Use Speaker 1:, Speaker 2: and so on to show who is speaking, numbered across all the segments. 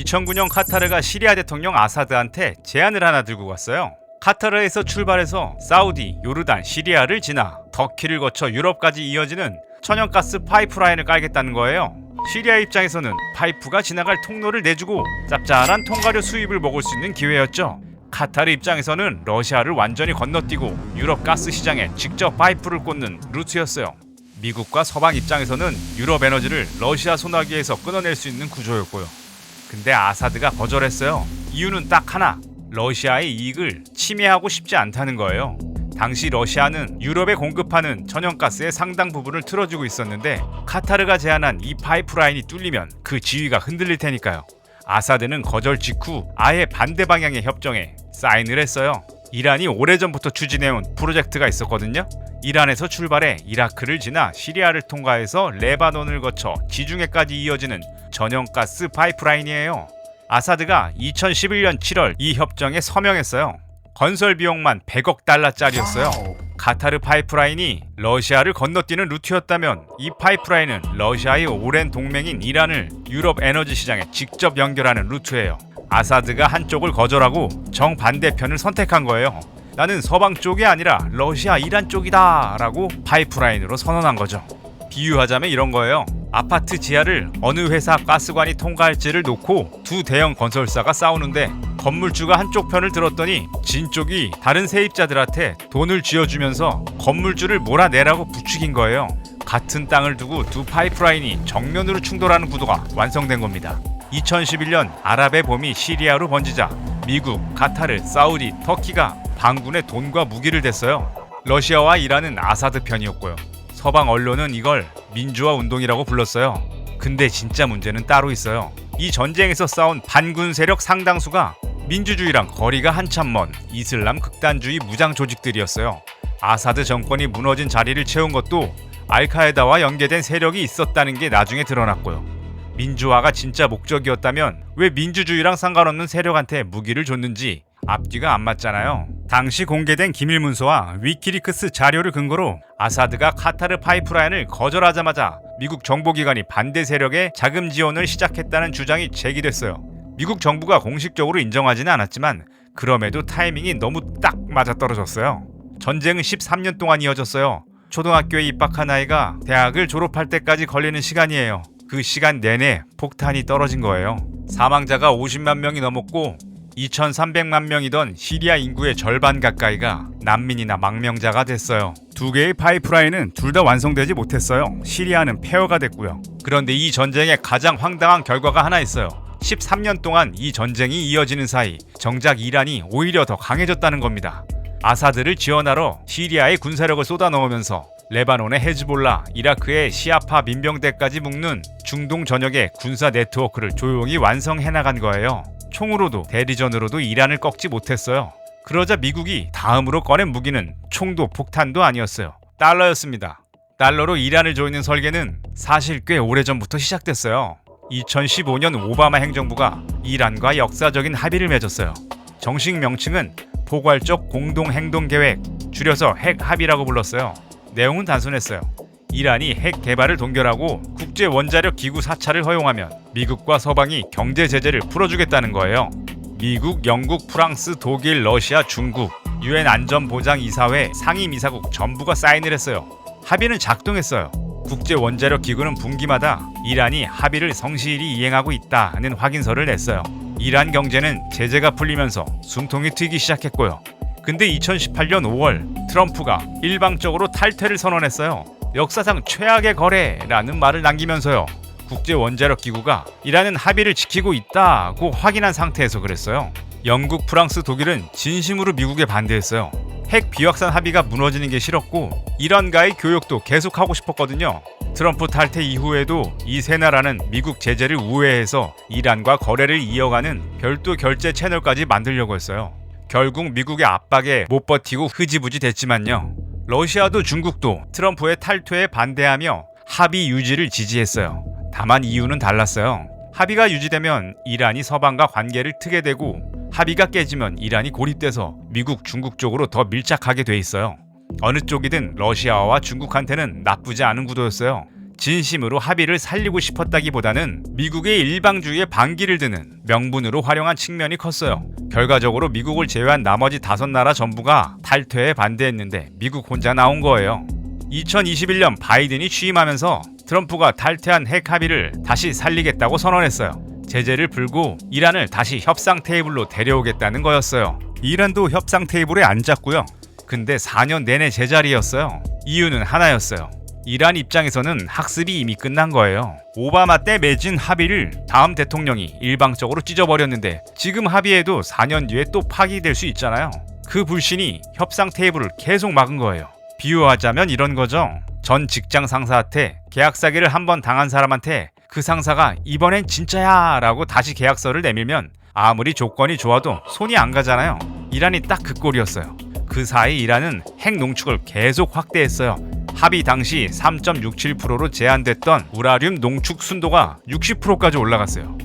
Speaker 1: 2009년 카타르가 시리아 대통령 아사드한테 제안을 하나 들고 갔어요. 카타르에서 출발해서 사우디, 요르단, 시리아를 지나 터키를 거쳐 유럽까지 이어지는 천연가스 파이프라인을 깔겠다는 거예요. 시리아 입장에서는 파이프가 지나갈 통로를 내주고 짭짤한 통가류 수입을 먹을 수 있는 기회였죠. 카타르 입장에서는 러시아를 완전히 건너뛰고 유럽 가스 시장에 직접 파이프를 꽂는 루트였어요. 미국과 서방 입장에서는 유럽 에너지를 러시아 소나기에서 끊어낼 수 있는 구조였고요. 근데 아사드가 거절했어요. 이유는 딱 하나, 러시아의 이익을 침해하고 싶지 않다는 거예요. 당시 러시아는 유럽에 공급하는 천연가스의 상당 부분을 틀어주고 있었는데 카타르가 제안한 이 파이프라인이 뚫리면 그 지위가 흔들릴 테니까요. 아사드는 거절 직후 아예 반대 방향의 협정에 사인을 했어요. 이란이 오래전부터 추진해온 프로젝트가 있었거든요. 이란에서 출발해 이라크를 지나 시리아를 통과해서 레바논을 거쳐 지중해까지 이어지는 천연가스 파이프라인이에요. 아사드가 2011년 7월 이 협정에 서명했어요. 건설 비용만 100억 달러짜리였어요. 카타르 파이프라인이 러시아를 건너뛰는 루트였다면 이 파이프라인은 러시아의 오랜 동맹인 이란을 유럽 에너지 시장에 직접 연결하는 루트예요. 아사드가 한쪽을 거절하고 정반대편을 선택한 거예요. 나는 서방 쪽이 아니라 러시아, 이란 쪽이다 라고 파이프라인으로 선언한 거죠. 비유하자면 이런 거예요. 아파트 지하를 어느 회사 가스관이 통과할지를 놓고 두 대형 건설사가 싸우는데 건물주가 한쪽 편을 들었더니 진 쪽이 다른 세입자들한테 돈을 쥐어주면서 건물주를 몰아내라고 부추긴 거예요. 같은 땅을 두고 두 파이프라인이 정면으로 충돌하는 구도가 완성된 겁니다. 2011년 아랍의 봄이 시리아로 번지자 미국, 카타르, 사우디, 터키가 반군에 돈과 무기를 댔어요. 러시아와 이란은 아사드 편이었고요. 서방 언론은 이걸 민주화 운동이라고 불렀어요. 근데 진짜 문제는 따로 있어요. 이 전쟁에서 싸운 반군 세력 상당수가 민주주의랑 거리가 한참 먼 이슬람 극단주의 무장 조직들이었어요. 아사드 정권이 무너진 자리를 채운 것도 알카에다와 연계된 세력이 있었다는 게 나중에 드러났고요. 민주화가 진짜 목적이었다면 왜 민주주의랑 상관없는 세력한테 무기를 줬는지 앞뒤가 안 맞잖아요. 당시 공개된 기밀 문서와 위키리크스 자료를 근거로 아사드가 카타르 파이프라인을 거절하자마자 미국 정보기관이 반대 세력에 자금 지원을 시작했다는 주장이 제기됐어요. 미국 정부가 공식적으로 인정하지는 않았지만 그럼에도 타이밍이 너무 딱 맞아떨어졌어요. 전쟁은 13년 동안 이어졌어요. 초등학교에 입학한 아이가 대학을 졸업할 때까지 걸리는 시간이에요. 그 시간 내내 폭탄이 떨어진 거예요. 사망자가 50만 명이 넘었고 2,300만 명이던 시리아 인구의 절반 가까이가 난민이나 망명자가 됐어요. 두 개의 파이프라인은 둘 다 완성되지 못했어요. 시리아는 폐허가 됐고요. 그런데 이 전쟁의 가장 황당한 결과가 하나 있어요. 13년 동안 이 전쟁이 이어지는 사이 정작 이란이 오히려 더 강해졌다는 겁니다. 아사드를 지원하러 시리아의 군사력을 쏟아넣으면서 레바논의 헤즈볼라, 이라크의 시아파 민병대까지 묶는 중동 전역의 군사 네트워크를 조용히 완성해 나간 거예요. 총으로도 대리전으로도 이란을 꺾지 못했어요. 그러자 미국이 다음으로 꺼낸 무기는 총도 폭탄도 아니었어요. 달러였습니다. 달러로 이란을 조이는 설계는 사실 꽤 오래전부터 시작됐어요. 2015년 오바마 행정부가 이란과 역사적인 합의를 맺었어요. 정식 명칭은 포괄적 공동행동계획, 줄여서 핵합의라고 불렀어요. 내용은 단순했어요. 이란이 핵 개발을 동결하고 국제 원자력 기구 사찰을 허용하면 미국과 서방이 경제 제재를 풀어주겠다는 거예요. 미국, 영국, 프랑스, 독일, 러시아, 중국, UN 안전보장이사회 상임이사국 전부가 사인을 했어요. 합의는 작동했어요. 국제 원자력 기구는 분기마다 이란이 합의를 성실히 이행하고 있다는 확인서를 냈어요. 이란 경제는 제재가 풀리면서 숨통이 트이기 시작했고요. 근데 2018년 5월 트럼프가 일방적으로 탈퇴를 선언했어요. 역사상 최악의 거래라는 말을 남기면서요. 국제 원자력 기구가 이란은 합의를 지키고 있다고 확인한 상태에서 그랬어요. 영국, 프랑스, 독일은 진심으로 미국에 반대했어요. 핵 비확산 합의가 무너지는 게 싫었고 이란과의 교역도 계속하고 싶었거든요. 트럼프 탈퇴 이후에도 이 세 나라는 미국 제재를 우회해서 이란과 거래를 이어가는 별도 결제 채널까지 만들려고 했어요. 결국 미국의 압박에 못 버티고 흐지부지 됐지만요. 러시아도 중국도 트럼프의 탈퇴에 반대하며 합의 유지를 지지했어요. 다만 이유는 달랐어요. 합의가 유지되면 이란이 서방과 관계를 트게 되고 합의가 깨지면 이란이 고립돼서 미국, 중국 쪽으로 더 밀착하게 돼 있어요. 어느 쪽이든 러시아와 중국한테는 나쁘지 않은 구도였어요. 진심으로 합의를 살리고 싶었다기보다는 미국의 일방주의에 반기를 드는 명분으로 활용한 측면이 컸어요. 결과적으로 미국을 제외한 나머지 5나라 전부가 탈퇴에 반대했는데 미국 혼자 나온 거예요. 2021년 바이든이 취임하면서 트럼프가 탈퇴한 핵 합의를 다시 살리겠다고 선언했어요. 제재를 풀고 이란을 다시 협상 테이블로 데려오겠다는 거였어요. 이란도 협상 테이블에 앉았고요. 근데 4년 내내 제자리였어요. 이유는 하나였어요. 이란 입장에서는 학습이 이미 끝난 거예요. 오바마 때 맺은 합의를 다음 대통령이 일방적으로 찢어버렸는데 지금 합의해도 4년 뒤에 또 파기될 수 있잖아요. 그 불신이 협상 테이블을 계속 막은 거예요. 비유하자면 이런 거죠. 전 직장 상사한테 계약 사기를 한번 당한 사람한테 그 상사가 이번엔 진짜야 라고 다시 계약서를 내밀면 아무리 조건이 좋아도 손이 안 가잖아요. 이란이 딱 그 꼴이었어요. 그 사이 이란은 핵 농축을 계속 확대했어요. 합의 당시 3.67%로 제한됐던 우라늄 농축 순도가 60%까지 올라갔어요.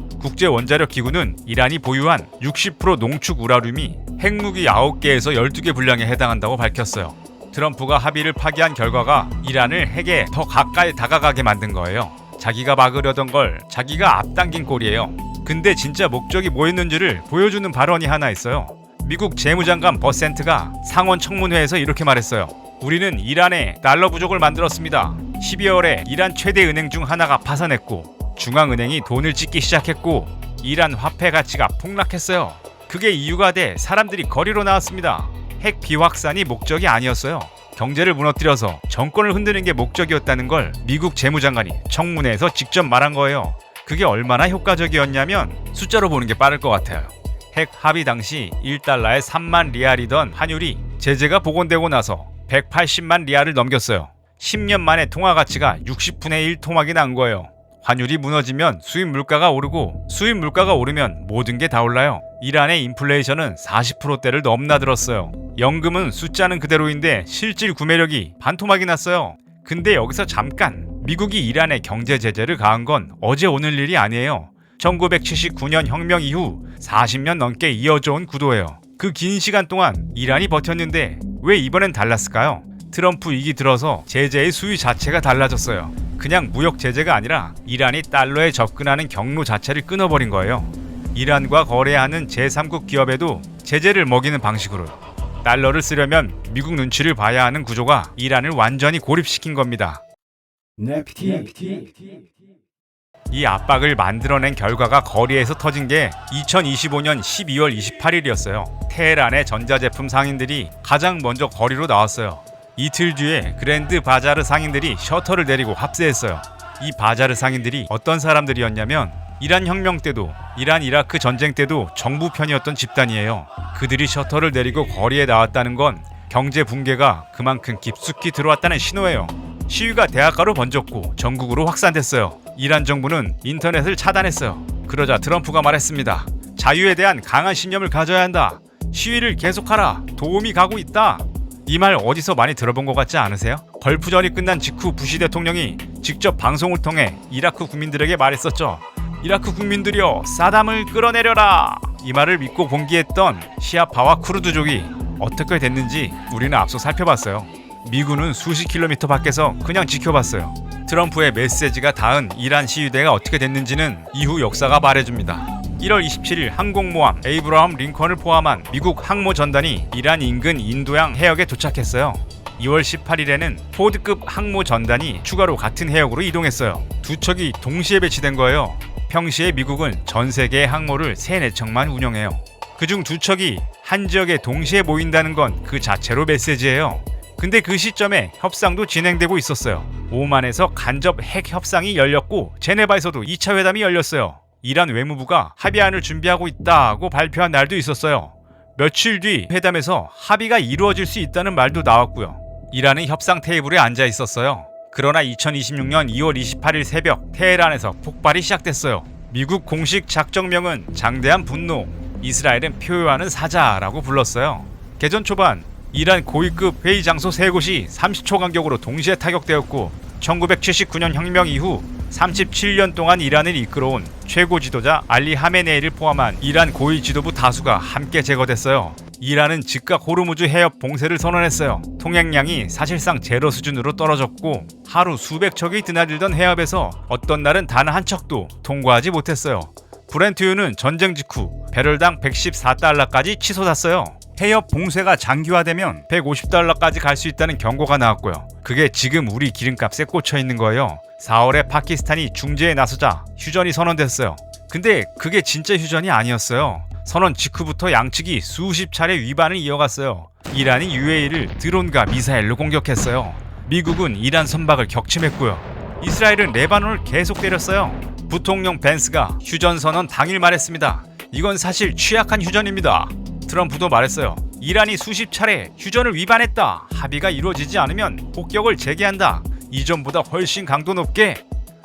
Speaker 1: 국제원자력기구는 이란이 보유한 60% 농축 우라늄이 핵무기 9개에서 12개 분량에 해당한다고 밝혔어요. 트럼프가 합의를 파기한 결과가 이란을 핵에 더 가까이 다가가게 만든 거예요. 자기가 막으려던 걸 자기가 앞당긴 꼴이에요. 근데 진짜 목적이 뭐였는지를 보여주는 발언이 하나 있어요. 미국 재무장관 버센트가 상원 청문회에서 이렇게 말했어요. 우리는 이란에 달러 부족을 만들었습니다. 12월에 이란 최대 은행 중 하나가 파산했고 중앙은행이 돈을 찍기 시작했고 이란 화폐 가치가 폭락했어요. 그게 이유가 돼 사람들이 거리로 나왔습니다. 핵 비확산이 목적이 아니었어요. 경제를 무너뜨려서 정권을 흔드는 게 목적이었다는 걸 미국 재무장관이 청문회에서 직접 말한 거예요. 그게 얼마나 효과적이었냐면 숫자로 보는 게 빠를 것 같아요. 핵 합의 당시 1달러에 3만 리알이던 환율이 제재가 복원되고 나서 180만 리알을 넘겼어요. 10년 만에 통화 가치가 60분의 1 토막이 난 거예요. 환율이 무너지면 수입 물가가 오르고 수입 물가가 오르면 모든 게 다 올라요. 이란의 인플레이션은 40%대를 넘나들었어요. 연금은 숫자는 그대로인데 실질 구매력이 반토막이 났어요. 근데 여기서 잠깐 미국이 이란에 경제 제재를 가한 건 어제 오늘 일이 아니에요. 1979년 혁명 이후 40년 넘게 이어져 온 구도예요. 그 긴 시간 동안 이란이 버텼는데 왜 이번엔 달랐을까요? 트럼프 이기 들어서 제재의 수위 자체가 달라졌어요. 그냥 무역 제재가 아니라 이란이 달러에 접근하는 경로 자체를 끊어버린 거예요. 이란과 거래하는 제3국 기업에도 제재를 먹이는 방식으로 달러를 쓰려면 미국 눈치를 봐야 하는 구조가 이란을 완전히 고립시킨 겁니다. 이 압박을 만들어낸 결과가 거리에서 터진 게 2025년 12월 28일이었어요. 테헤란의 전자제품 상인들이 가장 먼저 거리로 나왔어요. 이틀 뒤에 그랜드 바자르 상인들이 셔터를 내리고 합세했어요. 이 바자르 상인들이 어떤 사람들이었냐면 이란 혁명 때도 이란 이라크 전쟁 때도 정부 편이었던 집단이에요. 그들이 셔터를 내리고 거리에 나왔다는 건 경제 붕괴가 그만큼 깊숙이 들어왔다는 신호예요. 시위가 대학가로 번졌고 전국으로 확산됐어요. 이란 정부는 인터넷을 차단했어요. 그러자 트럼프가 말했습니다. 자유에 대한 강한 신념을 가져야 한다. 시위를 계속하라. 도움이 가고 있다. 이 말 어디서 많이 들어본 것 같지 않으세요? 걸프전이 끝난 직후 부시 대통령이 직접 방송을 통해 이라크 국민들에게 말했었죠. 이라크 국민들이여 사담을 끌어내려라. 이 말을 믿고 봉기했던 시아파와 쿠르드족이 어떻게 됐는지 우리는 앞서 살펴봤어요. 미군은 수십 킬로미터 밖에서 그냥 지켜봤어요. 트럼프의 메시지가 닿은 이란 시위대가 어떻게 됐는지는 이후 역사가 말해줍니다. 1월 27일 항공모함 에이브러함 링컨을 포함한 미국 항모 전단이 이란 인근 인도양 해역에 도착했어요. 2월 18일에는 포드급 항모 전단이 추가로 같은 해역으로 이동했어요. 두 척이 동시에 배치된 거예요. 평시에 미국은 전 세계의 항모를 3-4척만 운영해요. 그중 두 척이 한 지역에 동시에 모인다는 건 그 자체로 메시지예요. 근데 그 시점에 협상도 진행되고 있었어요. 오만에서 간접 핵 협상이 열렸고 제네바에서도 2차 회담이 열렸어요. 이란 외무부가 합의안을 준비하고 있다고 발표한 날도 있었어요. 며칠 뒤 회담에서 합의가 이루어질 수 있다는 말도 나왔고요. 이란은 협상 테이블에 앉아 있었어요. 그러나 2026년 2월 28일 새벽 테헤란에서 폭발이 시작됐어요. 미국 공식 작정명은 장대한 분노, 이스라엘은 표효하는 사자라고 불렀어요. 개전 초반 이란 고위급 회의 장소 3곳이 30초 간격으로 동시에 타격되었고 1979년 혁명 이후 37년 동안 이란을 이끌어온 최고 지도자 알리 하메네이를 포함한 이란 고위 지도부 다수가 함께 제거됐어요. 이란은 즉각 호르무즈 해협 봉쇄를 선언했어요. 통행량이 사실상 제로 수준으로 떨어졌고 하루 수백 척이 드나들던 해협에서 어떤 날은 단 한 척도 통과하지 못했어요. 브렌트유는 전쟁 직후 배럴당 114달러까지 치솟았어요. 해협 봉쇄가 장기화되면 150달러까지 갈 수 있다는 경고가 나왔고요. 그게 지금 우리 기름값에 꽂혀 있는 거예요. 4월에 파키스탄이 중재에 나서자 휴전이 선언됐어요. 근데 그게 진짜 휴전이 아니었어요. 선언 직후부터 양측이 수십 차례 위반을 이어갔어요. 이란이 UAE를 드론과 미사일로 공격했어요. 미국은 이란 선박을 격침했고요. 이스라엘은 레바논을 계속 때렸어요. 부통령 벤스가 휴전 선언 당일 말했습니다. 이건 사실 취약한 휴전입니다. 트럼프도 말했어요. 이란이 수십 차례 휴전을 위반했다. 합의가 이루어지지 않으면 폭격을 재개한다. 이전보다 훨씬 강도 높게.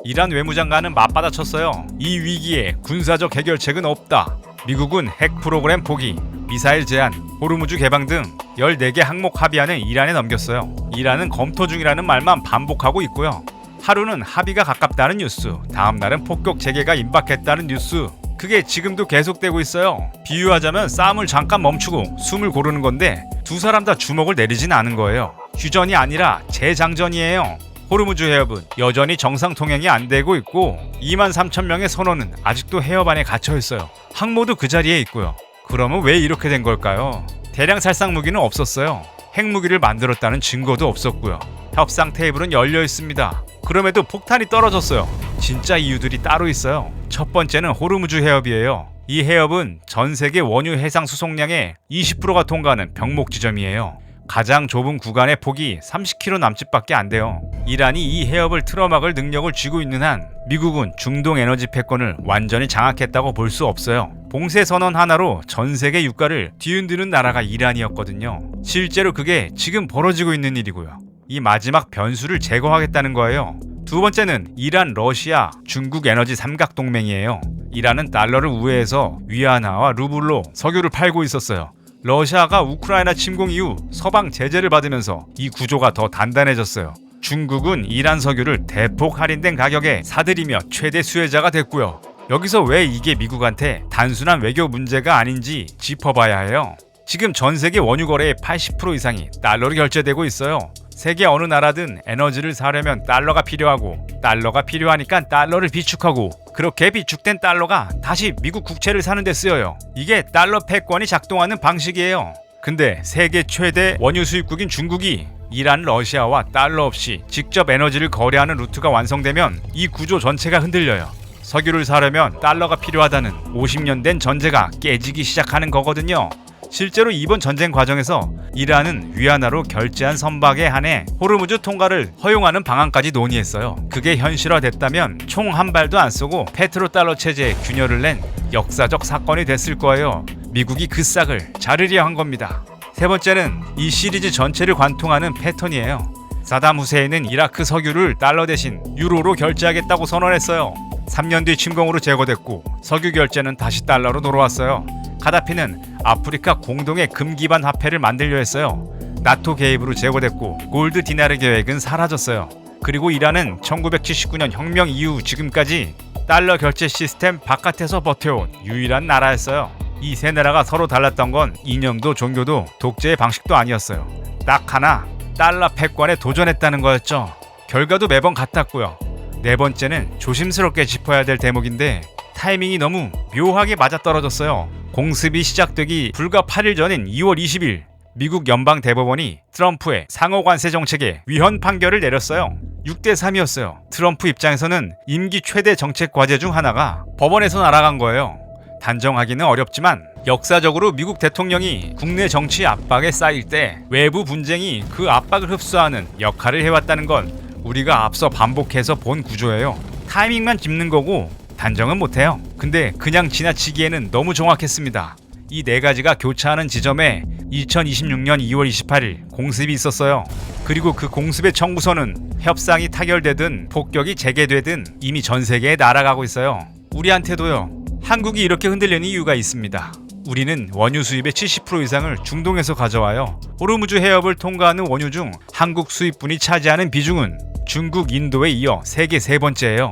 Speaker 1: 이란 외무장관은 맞받아쳤어요. 이 위기에 군사적 해결책은 없다. 미국은 핵 프로그램 포기, 미사일 제한, 호르무즈 개방 등 14개 항목 합의안을 이란에 넘겼어요. 이란은 검토 중이라는 말만 반복하고 있고요. 하루는 합의가 가깝다는 뉴스, 다음 날은 폭격 재개가 임박했다는 뉴스. 그게 지금도 계속되고 있어요. 비유하자면 싸움을 잠깐 멈추고 숨을 고르는 건데 두 사람 다 주먹을 내리진 않은 거예요. 휴전이 아니라 재장전이에요. 호르무즈 해협은 여전히 정상 통행이 안 되고 있고 23,000명의 선원은 아직도 해협 안에 갇혀 있어요. 항모도 그 자리에 있고요. 그러면 왜 이렇게 된 걸까요? 대량 살상 무기는 없었어요. 핵무기를 만들었다는 증거도 없었고요. 협상 테이블은 열려 있습니다. 그럼에도 폭탄이 떨어졌어요. 진짜 이유들이 따로 있어요. 첫 번째는 호르무즈 해협이에요. 이 해협은 전 세계 원유 해상 수송량의 20%가 통과하는 병목 지점이에요. 가장 좁은 구간의 폭이 30km 남짓밖에 안 돼요. 이란이 이 해협을 틀어막을 능력을 쥐고 있는 한 미국은 중동 에너지 패권을 완전히 장악했다고 볼 수 없어요. 봉쇄 선언 하나로 전 세계 유가를 뒤흔드는 나라가 이란이었거든요. 실제로 그게 지금 벌어지고 있는 일이고요. 이 마지막 변수를 제거하겠다는 거예요. 두 번째는 이란, 러시아, 중국 에너지 삼각동맹이에요. 이란은 달러를 우회해서 위안화와 루블로 석유를 팔고 있었어요. 러시아가 우크라이나 침공 이후 서방 제재를 받으면서 이 구조가 더 단단해졌어요. 중국은 이란 석유를 대폭 할인된 가격에 사들이며 최대 수혜자가 됐고요. 여기서 왜 이게 미국한테 단순한 외교 문제가 아닌지 짚어봐야 해요. 지금 전 세계 원유 거래의 80% 이상이 달러로 결제되고 있어요. 세계 어느 나라든 에너지를 사려면 달러가 필요하고 달러가 필요하니까 달러를 비축하고 그렇게 비축된 달러가 다시 미국 국채를 사는 데 쓰여요. 이게 달러 패권이 작동하는 방식이에요. 근데 세계 최대 원유 수입국인 중국이 이란, 러시아와 달러 없이 직접 에너지를 거래하는 루트가 완성되면 이 구조 전체가 흔들려요. 석유를 사려면 달러가 필요하다는 50년 된 전제가 깨지기 시작하는 거거든요. 실제로 이번 전쟁 과정에서 이란은 위안화로 결제한 선박에 한해 호르무즈 통과를 허용하는 방안까지 논의했어요. 그게 현실화됐다면 총 한 발도 안 쏘고 페트로달러 체제에 균열을 낸 역사적 사건이 됐을 거예요. 미국이 그 싹을 자르려 한 겁니다. 세 번째는 이 시리즈 전체를 관통하는 패턴이에요. 사담 후세인은 이라크 석유를 달러 대신 유로로 결제하겠다고 선언했어요. 3년 뒤 침공으로 제거됐고 석유 결제는 다시 달러로 돌아왔어요. 가다피는 아프리카 공동의 금 기반 화폐를 만들려 했어요. 나토 개입으로 제거됐고 골드 디나르 계획은 사라졌어요. 그리고 이란은 1979년 혁명 이후 지금까지 달러 결제 시스템 바깥에서 버텨온 유일한 나라였어요. 이 세 나라가 서로 달랐던 건 이념도 종교도 독재의 방식도 아니었어요. 딱 하나, 달러 패권에 도전했다는 거였죠. 결과도 매번 같았고요. 네 번째는 조심스럽게 짚어야 될 대목인데 타이밍이 너무 묘하게 맞아떨어졌어요. 공습이 시작되기 불과 8일 전인 2월 20일 미국 연방대법원이 트럼프의 상호관세 정책에 위헌 판결을 내렸어요. 6대3이었어요. 트럼프 입장에서는 임기 최대 정책 과제 중 하나가 법원에서 날아간 거예요. 단정하기는 어렵지만 역사적으로 미국 대통령이 국내 정치 압박에 쌓일 때 외부 분쟁이 그 압박을 흡수하는 역할을 해왔다는 건 우리가 앞서 반복해서 본 구조예요. 타이밍만 짚는 거고 단정은 못해요. 근데 그냥 지나치기에는 너무 정확했습니다. 이 네 가지가 교차하는 지점에 2026년 2월 28일 공습이 있었어요. 그리고 그 공습의 청부서는 협상이 타결되든 폭격이 재개되든 이미 전 세계에 날아가고 있어요. 우리한테도요. 한국이 이렇게 흔들리는 이유가 있습니다. 우리는 원유 수입의 70% 이상을 중동에서 가져와요. 호르무즈 해협을 통과하는 원유 중 한국 수입분이 차지하는 비중은 중국, 인도에 이어 세계 세 번째예요.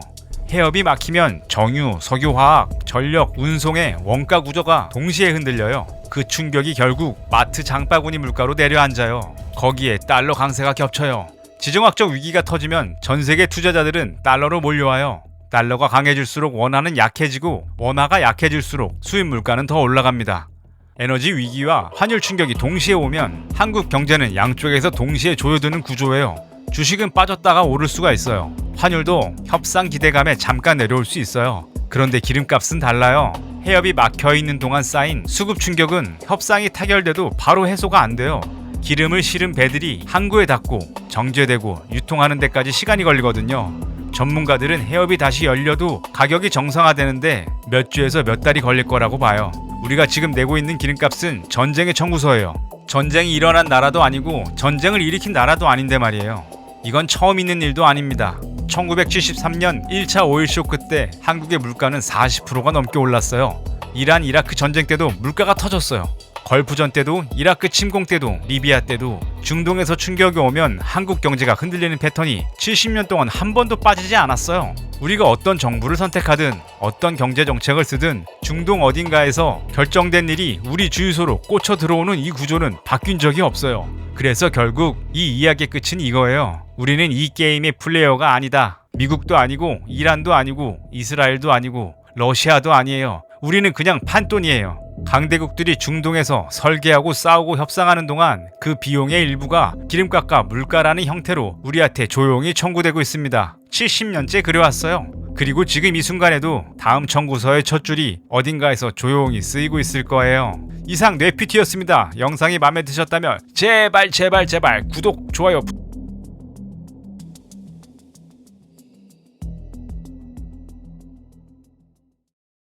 Speaker 1: 해협이 막히면 정유, 석유화학, 전력, 운송의 원가 구조가 동시에 흔들려요. 그 충격이 결국 마트 장바구니 물가로 내려앉아요. 거기에 달러 강세가 겹쳐요. 지정학적 위기가 터지면 전 세계 투자자들은 달러로 몰려와요. 달러가 강해질수록 원화는 약해지고 원화가 약해질수록 수입 물가는 더 올라갑니다. 에너지 위기와 환율 충격이 동시에 오면 한국 경제는 양쪽에서 동시에 조여드는 구조예요. 주식은 빠졌다가 오를 수가 있어요. 환율도 협상 기대감에 잠깐 내려올 수 있어요. 그런데 기름값은 달라요. 해협이 막혀있는 동안 쌓인 수급 충격은 협상이 타결돼도 바로 해소가 안 돼요. 기름을 실은 배들이 항구에 닿고 정제되고 유통하는 데까지 시간이 걸리거든요. 전문가들은 해협이 다시 열려도 가격이 정상화되는데 몇 주에서 몇 달이 걸릴 거라고 봐요. 우리가 지금 내고 있는 기름값은 전쟁의 청구서예요. 전쟁이 일어난 나라도 아니고 전쟁을 일으킨 나라도 아닌데 말이에요. 이건 처음 있는 일도 아닙니다. 1973년 1차 오일 쇼크 때 한국의 물가는 40%가 넘게 올랐어요. 이란 이라크 전쟁 때도 물가가 터졌어요. 걸프전 때도, 이라크 침공 때도, 리비아 때도 중동에서 충격이 오면 한국 경제가 흔들리는 패턴이 70년 동안 한 번도 빠지지 않았어요. 우리가 어떤 정부를 선택하든 어떤 경제 정책을 쓰든 중동 어딘가에서 결정된 일이 우리 주유소로 꽂혀 들어오는 이 구조는 바뀐 적이 없어요. 그래서 결국 이 이야기의 끝은 이거예요. 우리는 이 게임의 플레이어가 아니다. 미국도 아니고 이란도 아니고 이스라엘도 아니고 러시아도 아니에요. 우리는 그냥 판돈이에요. 강대국들이 중동에서 설계하고 싸우고 협상하는 동안 그 비용의 일부가 기름값과 물가라는 형태로 우리한테 조용히 청구되고 있습니다. 70년째 그래왔어요. 그리고 지금 이 순간에도 다음 청구서의 첫 줄이 어딘가에서 조용히 쓰이고 있을 거예요. 이상 뇌피티였습니다. 영상이 마음에 드셨다면 제발 구독, 좋아요